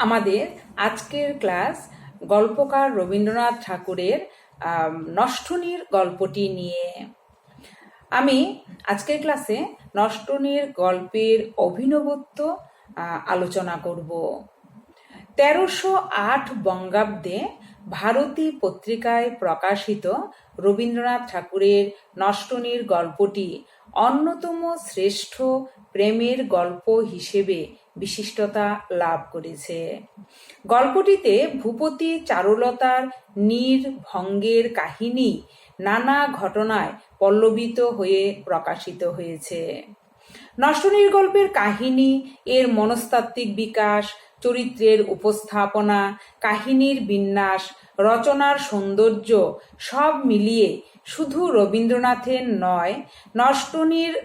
আমাদের আজকের ক্লাস গল্পকার রবীন্দ্রনাথ ঠাকুরের নষ্টনীড় গল্পটি নিয়ে। আমি আজকের ক্লাসে নষ্টনীড় গল্পের অভিনবত্ব আলোচনা করব। 1308 বঙ্গাব্দে ভারতী পত্রিকায় প্রকাশিত রবীন্দ্রনাথ ঠাকুরের নষ্টনীড় গল্পটি অন্যতম শ্রেষ্ঠ প্রেমের গল্প হিসেবে বিশিষ্টতা লাভ করেছে। গল্পটিতে ভূপতি চারুলতার নির্ভঙ্গের কাহিনী নানা ঘটনায় পল্লবিত হয়ে প্রকাশিত হয়েছে। নষ্টনীড় গল্পের কাহিনী, এর মনস্তাত্ত্বিক বিকাশ, চরিত্রের উপস্থাপনা, কাহিনীর বিন্যাস, রচনার সৌন্দর্য সব মিলিয়ে শুধু রবীন্দ্রনাথের নয়, নষ্টনীড়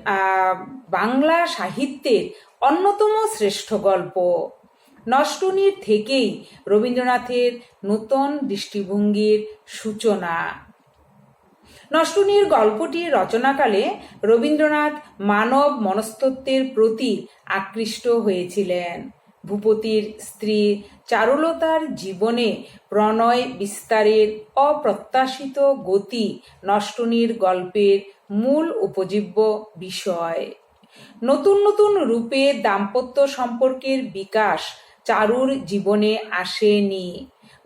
বাংলা সাহিত্যের অন্যতম শ্রেষ্ঠ গল্প। নষ্টনীড় থেকেই রবীন্দ্রনাথের নূতন দৃষ্টিভঙ্গির সূচনা। নষ্টনীড় গল্পটি রচনাকালে রবীন্দ্রনাথ মানব মনস্তত্ত্বের প্রতি আকৃষ্ট হয়েছিলেন। ভূপতির স্ত্রী চারুলতার জীবনে প্রণয় বিস্তারের অপ্রত্যাশিত গতি নষ্টনীড় গল্পের মূল উপজীব্য বিষয়। নতুন নতুন রূপে দাম্পত্য সম্পর্কের বিকাশ চারুর জীবনে আসেনি।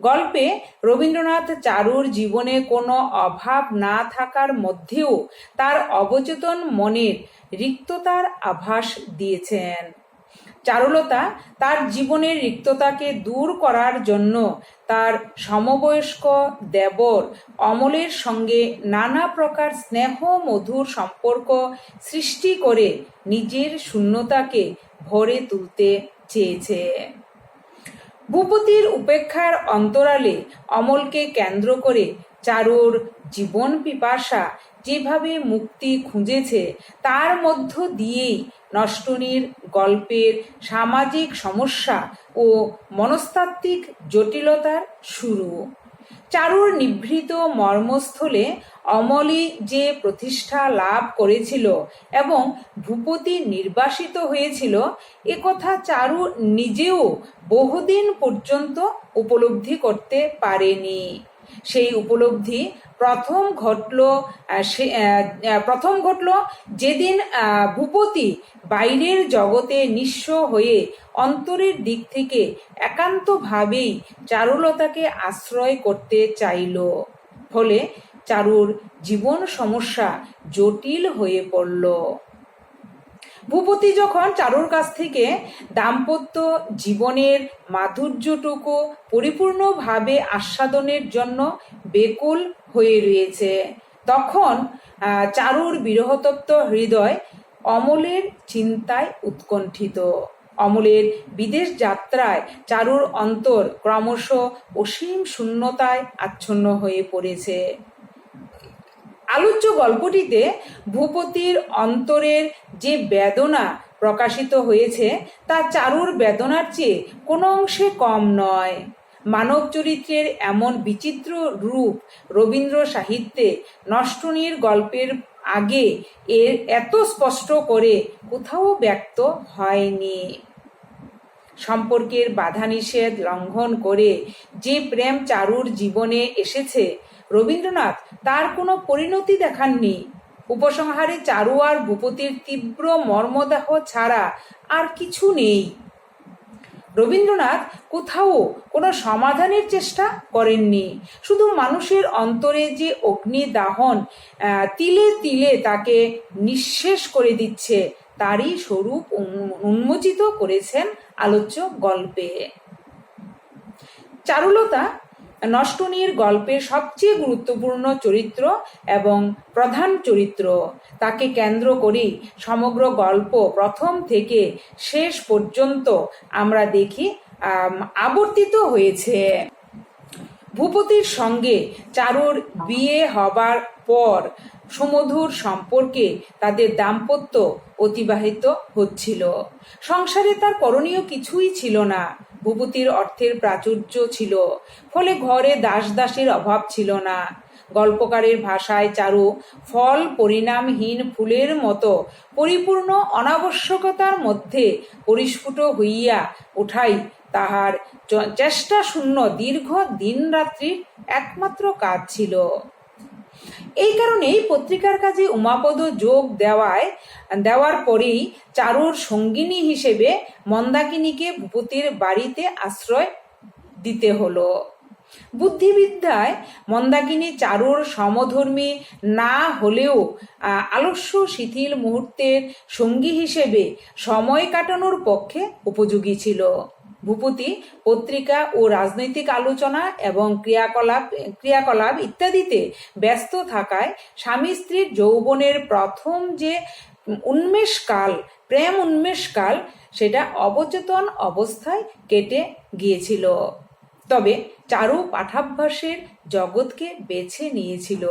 গল্পে রবীন্দ্রনাথ চারুর জীবনে কোনো অভাব না থাকার মধ্যেও তার অবচেতন মনের রিক্ততার আভাস দিয়েছেন। চারুলতা তার জীবনের রিক্ততাকে দূর করার জন্য তার সমবয়স্ক দেবর অমলের সঙ্গে নানা প্রকার স্নেহ মধুর সম্পর্ক সৃষ্টি করে নিজের শূন্যতাকে ভরে তুলতে চেয়েছে। ভূপতির উপেক্ষার অন্তরালে অমলকে কেন্দ্র করে চারুর জীবন পিপাসা যেভাবে মুক্তি খুঁজেছে, তার মধ্য দিয়েই নষ্টনীড় গল্পের সামাজিক সমস্যা ও মনস্তাত্ত্বিক জটিলতার শুরু। চারুর নিভৃত মর্মস্থলে অমলই যে প্রতিষ্ঠা লাভ করেছিল এবং ভূপতি নির্বাসিত হয়েছিল, একথা চারু নিজেও বহুদিন পর্যন্ত উপলব্ধি করতে পারেনি। সেই উপলব্ধি প্রথম ঘটল যেদিন ভূপতি বাইরের জগতে নিঃস্ব হয়ে অন্তরের দিক থেকে একান্তভাবেই চারুলতাকে আশ্রয় করতে চাইল। ফলে চারুর জীবন সমস্যা জটিল হয়ে পড়ল। ভূপতি যখন চারুর কাছ থেকে দাম্পত্য জীবনের মাধুর্যটুকু পরিপূর্ণভাবে আস্বাদনের জন্য বেকুল হয়ে রয়েছে, তখন চারুর বিরহতপ্ত হৃদয় অমলের চিন্তায় উৎকণ্ঠিত। অমলের বিদেশ যাত্রায় চারুর অন্তর ক্রমশ অসীম শূন্যতায় আচ্ছন্ন হয়ে পড়েছে। আলোচ্য গল্পটিতে ভূপতির অন্তরের যে বেদনা প্রকাশিত হয়েছে, তা চারুর বেদনার চেয়ে কোনো অংশে কম নয়। মানব চরিত্রের এমন বিচিত্র রূপ রবীন্দ্র সাহিত্যে নষ্টনীড় গল্পের আগে এর এত স্পষ্ট করে কোথাও ব্যক্ত হয়নি। সম্পর্কের বাধা নিষেধ লঙ্ঘন করে যে প্রেম চারুর জীবনে এসেছে, রবীন্দ্রনাথ তার কোনো পরিণতি দেখাননি। উপসংহারে চারু আর ভূপতির তীব্র মর্মদাহ ছাড়া আর কিছু নেই। রবীন্দ্রনাথ কোথাও কোনো সমাধানের চেষ্টা করেননি। শুধু মানুষের অন্তরে যে অগ্নিদাহন তিলে তিলে তাকে নিঃশেষ করে দিচ্ছে, তারই স্বরূপ উন্মোচিত করেছেন আলোচ্য গল্পে। চারুলতা নষ্টনীড় গল্পের সবচেয়ে গুরুত্বপূর্ণ চরিত্র এবং প্রধান চরিত্র। তাকে কেন্দ্র করেই সমগ্র গল্প প্রথম থেকে শেষ পর্যন্ত আমরা দেখি আবর্তিত হয়েছে। ভূপতির সঙ্গে চারুর বিয়ে হবার পর সুমধুর সম্পর্কে তাদের দাম্পত্য অতিবাহিত হচ্ছিল। সংসারে তার করণীয় কিছুই ছিল না। ভূপতির অর্থের প্রাচুর্য ছিল, ফলে ঘরে দাস দাসীর অভাব ছিল না। গল্পকারের ভাষায় চারু ফল পরিণামহীন ফুলের মতো পরিপূর্ণ অনাবশ্যকতার মধ্যে পরিস্ফুট হইয়া ওঠাই তাহার চেষ্টা শূন্য দীর্ঘ দিনরাত্রির একমাত্র কাজ ছিল। এই কারণেই পত্রিকার কাজে উমাপদ যোগ দেওয়ার পরেই চারুর সঙ্গিনী হিসেবে মন্দাকিনীকে ভূপতির বাড়িতে আশ্রয় দিতে হলো। বুদ্ধিবিদ্যায় মন্দাকিনী চারুর সমধর্মী না হলেও আলস্য শিথিল মুহূর্তের সঙ্গী হিসেবে সময় কাটানোর পক্ষে উপযোগী ছিল। ভূপতি পত্রিকা ও রাজনৈতিক আলোচনা এবং ক্রিয়াকলাপ ইত্যাদিতে ব্যস্ত থাকায় স্বামী স্ত্রীর যৌবনের প্রথম যে প্রেম উন্মেষকাল সেটা অবচেতন অবস্থায় কেটে গিয়েছিল। তবে চারু পাঠাভ্যাসের জগৎকে বেছে নিয়েছিল।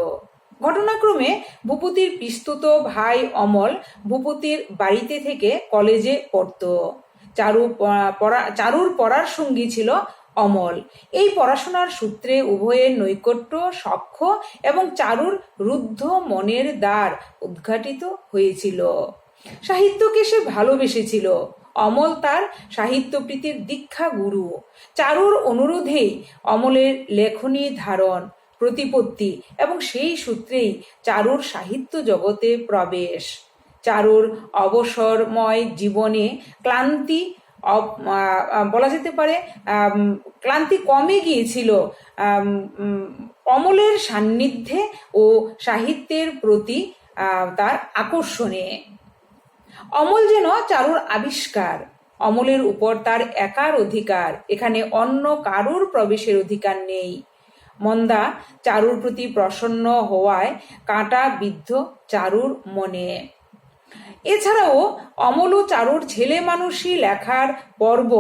ঘটনাক্রমে ভূপতির পিস্তুত ভাই অমল ভূপতির বাড়িতে থেকে কলেজে পড়ত। চারুর পড়ার সঙ্গী ছিল অমল। এই পড়াশোনার সূত্রে উভয়ের নৈকট্য সখ্য এবং চারুর রুদ্ধ মনের দ্বার উদ্ঘাটিত হয়েছিল। সাহিত্যকে সে ভালোবেসেছিল। অমল তার সাহিত্যপ্রীতির দীক্ষা গুরু। চারুর অনুরোধেই অমলের লেখনী ধারণ, প্রতিপত্তি এবং সেই সূত্রেই চারুর সাহিত্য জগতে প্রবেশ। চারুর অবসরময় জীবনে বলা যেতে পারে ক্লান্তি কমে গিয়েছিল অমলের সান্নিধ্যে ও সাহিত্যের প্রতি তার আকর্ষণে। অমল যেন চারুর আবিষ্কার, অমলের উপর তার একার অধিকার, এখানে অন্য কারুর প্রবেশের অধিকার নেই। মন্দা চারুর প্রতি প্রসন্ন হওয়ায় কাঁটা বিদ্ধ চারুর মনে। এছাড়াও অমল ও চারুর ছেলে মানুষই লেখার পর্ব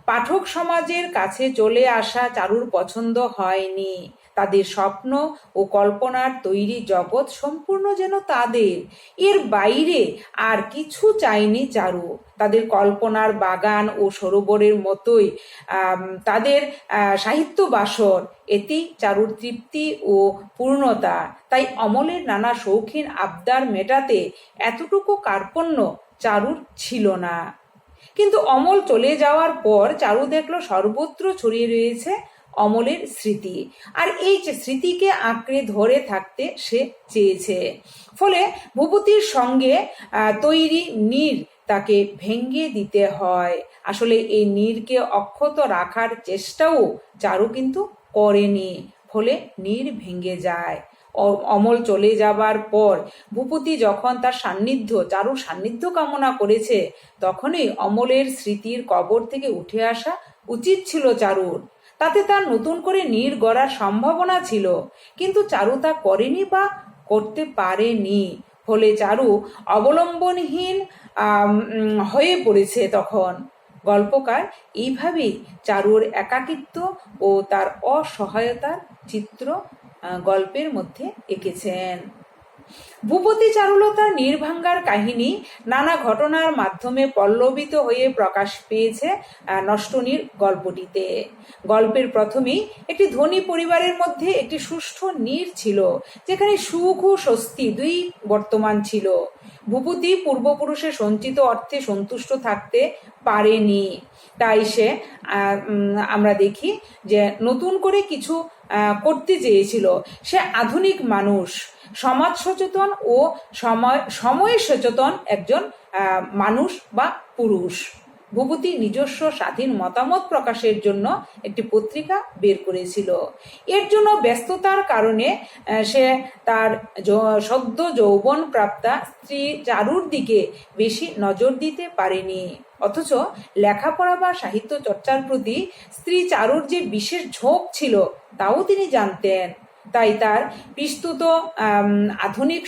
পাঠক সমাজের কাছে চলে আসা চারুর পছন্দ হয়নি। তাদের স্বপ্ন ও কল্পনার তৈরি জগৎ সম্পূর্ণ যেন তাদের, এর বাইরে আর কিছু চায়নি চারু। তাদের কল্পনার বাগান ও সরোবরের মতোই তাদের সাহিত্য বাসর, এতেই চারুর তৃপ্তি ও পূর্ণতা। তাই অমলের নানা শৌখিন আবদার মেটাতে এতটুকু কার্পণ্য চারুর ছিল না। কিন্তু অমল চলে যাওয়ার পর চারু দেখলো সর্বত্র ছড়িয়ে রয়েছে অমলের স্মৃতি, আর এই স্মৃতিকে আঁকড়ে ধরে থাকতে সে চেয়েছে। ফলে ভূপতির সঙ্গে তৈরি নীড় তাকে ভেঙে দিতে হয়। আসলে এই নীড়কে অক্ষত রাখার চেষ্টাও চারু কিন্তু করেনি, ফলে নীড় ভেঙে যায়। অমল চলে যাবার পর ভূপতি যখন তার চারুর সান্নিধ্য কামনা করেছে, তখনই অমলের স্মৃতির কবর থেকে উঠে আসা উচিত ছিল চারুর। তাতে তার নতুন করে নীড় গড়ার সম্ভাবনা ছিল, কিন্তু চারু তা করেনি বা করতে পারেনি। ফলে চারু অবলম্বনহীন হয়ে পড়েছে। তখন গল্পকার এইভাবেই চারুর একাকিত্ব ও তার অসহায়তার চিত্র গল্পের মধ্যে এঁকেছেন। ভূপতি চারুলতার নির্ভাঙ্গার কাহিনী নানা ঘটনার মাধ্যমে পল্লবিত হয়ে প্রকাশ পেয়েছে নষ্টনীর গল্পটিতে। গল্পের প্রথমেই একটি ধনী পরিবারের মধ্যে একটি সুষ্ঠু নীড় ছিল, যেখানে সুখ ও স্বস্তি দুই বর্তমান ছিল। ভূপতি পূর্বপুরুষের সঞ্চিত অর্থে সন্তুষ্ট থাকতে পারেনি, তাই সে আমরা দেখি যে নতুন করে কিছু করতে চেয়েছিল। সে আধুনিক মানুষ, সমাজ সচেতন ও সময় সচেতন একজন মানুষ বা পুরুষ। ভূপতি নিজস্ব স্বাধীন মতামত প্রকাশের জন্য একটি পত্রিকা বের করেছিল। এর জন্য ব্যস্ততার কারণে সে তার সদ্য যৌবন প্রাপ্তা স্ত্রী চারুর দিকে বেশি নজর দিতে পারেনি। অথচ লেখাপড়া বা সাহিত্য চর্চার প্রতি স্ত্রী চারুর যে বিশেষ ঝোঁক ছিল তাও তিনি জানতেন। তাই তার পিস্তুত আধুনিক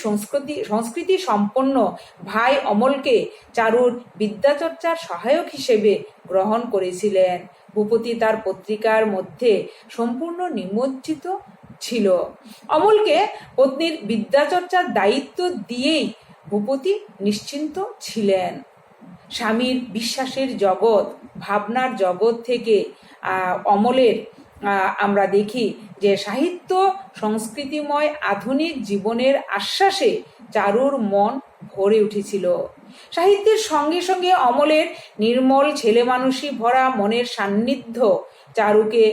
সংস্কৃতি সম্পন্ন ভাই অমলকে চারুর বিদ্যাচর্চার সহায়ক হিসেবে গ্রহণ করেছিলেন। ভূপতি তার পত্রিকার মধ্যে সম্পূর্ণ নিমজ্জিত ছিল। অমলকে পত্নীর বিদ্যাচর্চার দায়িত্ব দিয়েই ভূপতি নিশ্চিন্ত ছিলেন। স্বামীর বিশ্বাসের জগৎ, ভাবনার জগৎ থেকে অমলের আমরা দেখি যে সাহিত্য সংস্কৃতিময় আধুনিক জীবনের আশ্বাসে চারুর মন ভরে উঠেছিল। সাহিত্যের সঙ্গে সঙ্গে অমলের নির্মল ছেলেমানুষি ভরা মনের সান্নিধ্য চারুকে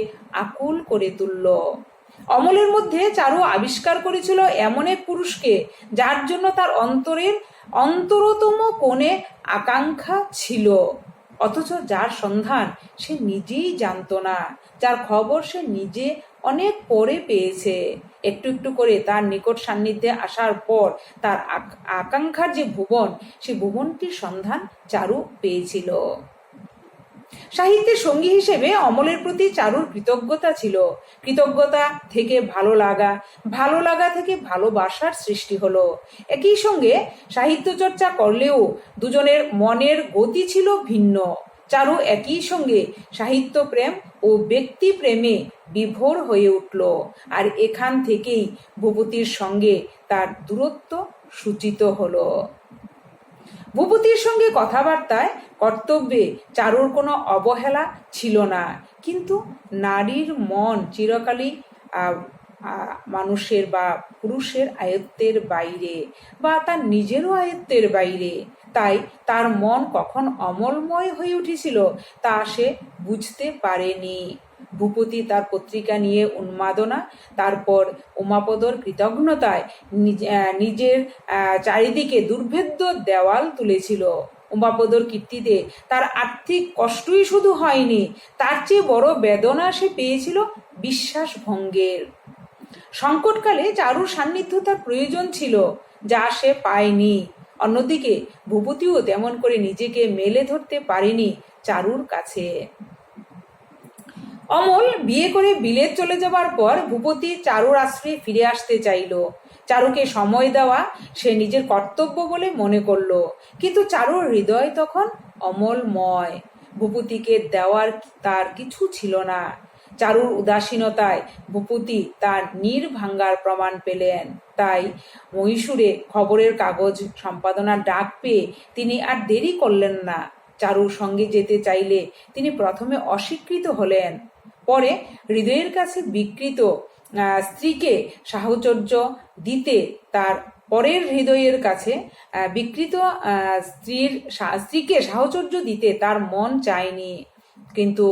আকুল করে তুলল। অমলের মধ্যে চারু আবিষ্কার করেছিল এমন এক পুরুষকে যার জন্য তার অন্তরতম কোণে আকাঙ্ক্ষা ছিল, অথচ যার সন্ধান সে নিজেই জানতো না, যার খবর সে নিজে অনেক পরে পেয়েছে। একটু একটু করে তার নিকট সান্নিধ্যে আসার পর তার আকাঙ্ক্ষার যে ভুবন, সে ভুবনটির সন্ধান চারু পেয়েছিল। সাহিত্যের সঙ্গী হিসেবে অমলের প্রতি চারুর কৃতজ্ঞতা ছিল। কৃতজ্ঞতা থেকে ভালো লাগা, ভালো লাগা থেকে ভালোবাসার সৃষ্টি হলো। একই সঙ্গে সাহিত্য চর্চা করলেও দুজনের মনের গতি ছিল ভিন্ন। চারু একই সঙ্গে সাহিত্য প্রেম ও ব্যক্তি প্রেমে বিভোর হয়ে উঠল, আর এখান থেকেই ভূপতির সঙ্গে তার দূরত্ব সূচিত হলো। ভূপতির সঙ্গে কথাবার্তায় কর্তব্যে চারুর কোনো অবহেলা ছিল না, কিন্তু নারীর মন চিরকালই মানুষের বা পুরুষের আয়ত্তের বাইরে, বা তার নিজেরও আয়ত্তের বাইরে। তাই তার মন কখন অমলময় হয়ে উঠেছিল তা সে বুঝতে পারেনি। ভূপতি তার পত্রিকা নিয়ে উন্মাদনা, তারপর উমাপদর কৃতজ্ঞতায় নিজের চারিদিকে দুর্ভেদ্য দেওয়াল তুলেছিল। উমাপদর কীর্তিতে তার আর্থিক কষ্টই শুধু হয়নি, তার চেয়ে বড় বেদনা সে পেয়েছিল বিশ্বাস ভঙ্গের। সংকটকালে চারুর সান্নিধ্য তার প্রয়োজন ছিল, যা সে পায়নি। অন্যদিকে ভূপতিও তেমন করে নিজেকে মেলে ধরতে পারেনি চারুর কাছে। অমল বিয়ে করে বিলেত চলে যাবার পর ভূপতি চারুর আশ্রয়ে ফিরে আসতে চাইল। চারুকে সময় দেওয়া সে নিজের কর্তব্য বলে মনে করল, কিন্তু চারুর হৃদয় তখন অমলময়। ভূপতিকে দেওয়ার তার কিছু ছিল না। চারুর উদাসীনতায় ভূপতি তার ভাঙ্গার প্রমাণ পেলেন। তাই মহীশূরে খবরের কাগজ সম্পাদনার ডাক পেয়ে তিনি আর দেরি করলেন না। চারুর সঙ্গে যেতে চাইলে তিনি প্রথমে অস্বীকৃত হলেন, পরে হৃদয়ের কাছে বিকৃত স্ত্রীকে সাহচর্য দিতে তার পরের হৃদয়ের কাছে বিকৃত স্ত্রীকে সাহচর্য দিতে তার মন চায়নি। কিন্তু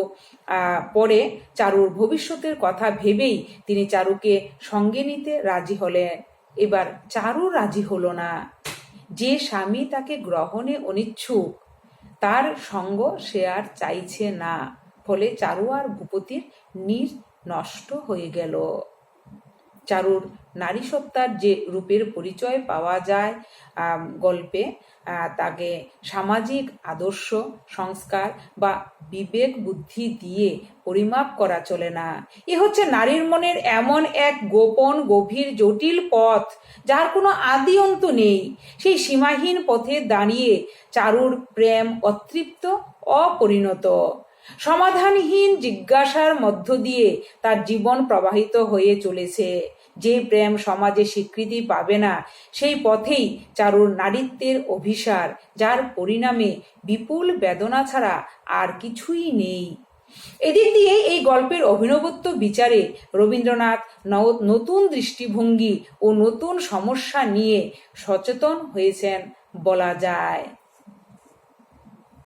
পরে চারুর ভবিষ্যতের কথা ভেবেই তিনি চারুকে সঙ্গে নিতে রাজি হলেন। এবার চারু রাজি হলো না। যে স্বামী তাকে গ্রহণে অনিচ্ছুক, তার সঙ্গ সে আর চাইছে না। ফলে চারু আর ভূপতির নষ্ট হয়ে গেল। চারুর নারীসত্তার যে রূপের পরিচয় পাওয়া যায় গল্পে, তাকে সামাজিক আদর্শ, সংস্কার বা বিবেক বুদ্ধি দিয়ে পরিমাপ করা চলে না। এ হচ্ছে নারীর মনের এমন এক গোপন, গভীর, জটিল পথ, যার কোনো আদি অন্ত নেই। সেই সীমাহীন পথে দাঁড়িয়ে চারুর প্রেম অতৃপ্ত, অপরিণত। সমাধানহীন জিজ্ঞাসার মধ্য দিয়ে তার জীবন প্রবাহিত হয়ে চলেছে। যে প্রেম সমাজে স্বীকৃতি পাবে না, সেই পথেই চারুর নারীত্বের অভিসার, যার পরিণামে বিপুল বেদনা ছাড়া আর কিছুই নেই। এদিক দিয়ে এই গল্পের অভিনবত্ব বিচারে রবীন্দ্রনাথ নতুন দৃষ্টিভঙ্গি ও নতুন সমস্যা নিয়ে সচেতন হয়েছেন বলা যায়।